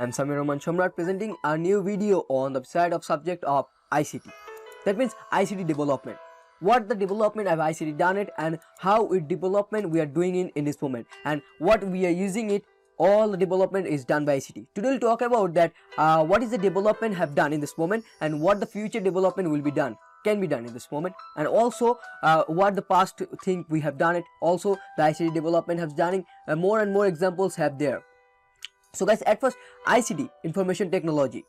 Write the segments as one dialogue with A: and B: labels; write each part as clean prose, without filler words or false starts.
A: I'm Samir Roman Shamrat presenting a new video on the side of subject of ICT. That means ICT development. What the development of ICT done it and how it development we are doing in this moment and what we are using it. All the development is done by ICT. Today we'll talk about that what is the development have done in this moment and what the future development will be done. Can be done in this moment, and also what the past thing we have done it. Also the ICT development has done it. More and more examples have there. So guys, at first, ICT, information technology.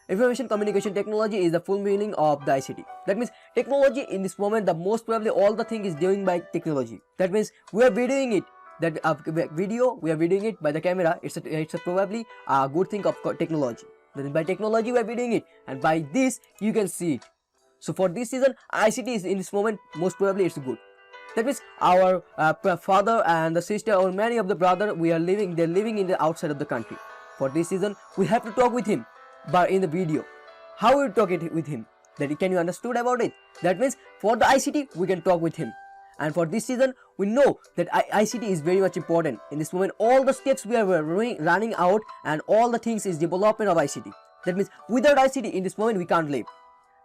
A: Information communication technology is the full meaning of the ICT. That means technology in this moment, the most probably all the thing is doing by technology. That means we are videoing it. That video we are videoing it by the camera. It's a probably a good thing of technology. That is by technology we are videoing it, and by this you can see it. So for this reason, ICT is in this moment most probably it's good. That means our father and the sister or many of the brother they're living in the outside of the country. For this reason, we have to talk with him, but in the video. How we talk it with him? Can you understood about it? That means for the ICT we can talk with him, and for this reason we know that ICT is very much important in this moment. All the steps we are running out and all the things is development of ICT. That means without ICT in this moment we can't live.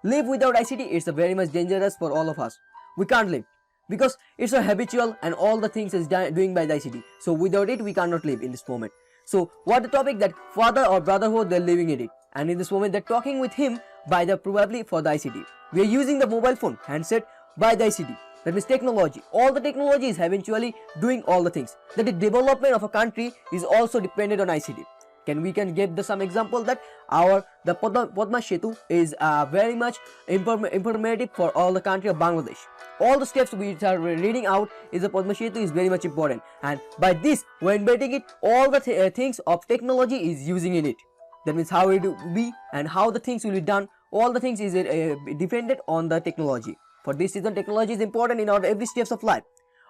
A: Live without ICT is very much dangerous for all of us. We can't live because it's a habitual and all the things is doing by the ICT. So without it we cannot live in this moment. So what the topic that father or brotherhood they're living in it, and in this moment they're talking with him by the probably for the ICT. We are using the mobile phone handset by the ICT. That means technology. All the technology is eventually doing all the things. That the development of a country is also dependent on ICT. We can give some example that the Padma Setu is very much informative for all the country of Bangladesh. All the steps we are reading out is the Padma Setu is very much important, and by this when inventing it, all the things of technology is using in it. That means how it will be and how the things will be done. All the things is dependent on the technology. For this reason, technology is important in our every steps of life.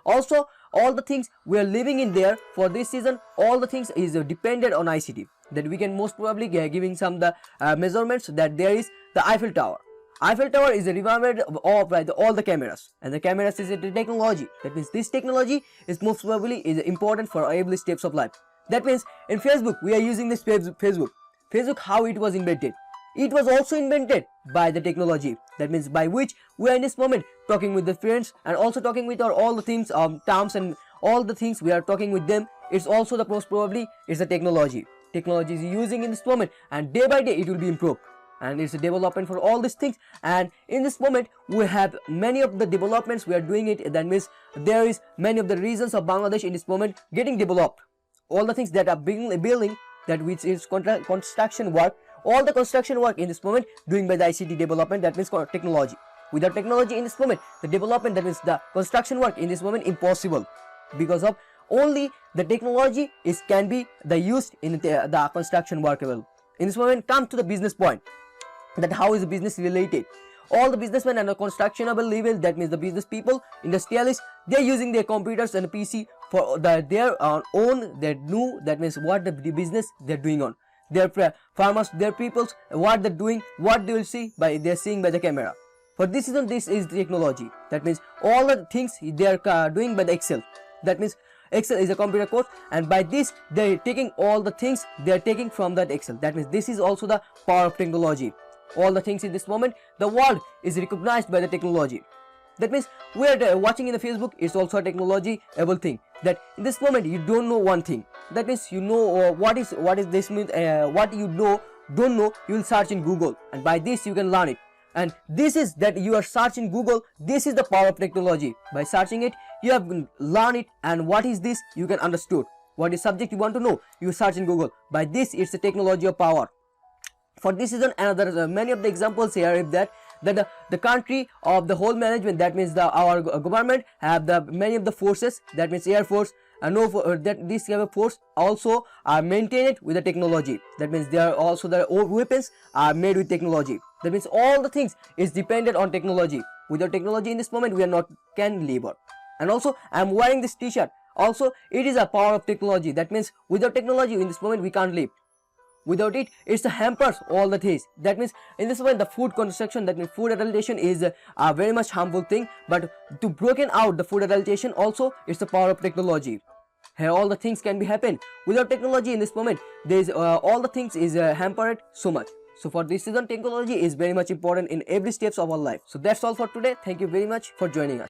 A: Also, all the things we are living in there. For this season, all the things is dependent on ICT. That we can most probably giving some the measurements that there is the Eiffel Tower. Eiffel Tower is a revamped of all the cameras, and the cameras is a technology. That means this technology is most probably is important for every steps of life. That means in Facebook we are using this Facebook. Facebook, how it was invented? It was also invented by the technology. That means by which we are in this moment talking with the friends and also talking with all the things terms and all the things we are talking with them. It's also the most probably is the technology. Technology is using in this moment, and day by day it will be improved, and it's a development for all these things. And in this moment we have many of the developments we are doing it. That means there is many of the regions of Bangladesh in this moment getting developed. All the things that are building, that which is construction work. All the construction work in this moment doing by the ICT development. That means technology. Without technology in this moment, the development, that means the construction work in this moment impossible, because of only the technology can be used in the construction work level. In this moment, come to the business point, that how is the business related. All the businessmen and the constructionable level, that means the business people, industrialists, they are using their computers and the PC for their own, their new, that means what the business they're doing on. Their farmers, their peoples, what they're doing, what they will see by they're seeing by the camera. For this reason, this is technology. That means all the things they are doing by the Excel. That means Excel is a computer code, and by this they are taking all the things they are taking from that Excel. That means this is also the power of technology. All the things in this moment, the world is recognized by the technology. That means we are watching in the Facebook. It's also a technology-able thing. That in this moment you don't know one thing. That means you know what is this means. What you don't know, you will search in Google, and by this you can learn it. And this is that you are searching Google. This is the power of technology. By searching it, you have learned it, and what is this you can understood. What is subject you want to know, you search in Google. By this, it's the technology of power. For this reason, another many of the examples here is that the country of the whole management, that means our government have many of the forces, that means Air Force, that this kind of force also are maintained with the technology. That means they are also their own weapons are made with technology. That means all the things is dependent on technology. Without technology in this moment we are not can live. And also I am wearing this t-shirt. Also it is a power of technology. That means without technology in this moment we can't live. Without it, it's hampers all the things. That means in this way the food construction, that means food adulteration is a very much harmful thing. But to broken out the food adulteration also, it's the power of technology. Here all the things can be happen. Without technology in this moment, there is all the things is hampered so much. So for this reason, technology is very much important in every steps of our life. So that's all for today. Thank you very much for joining us.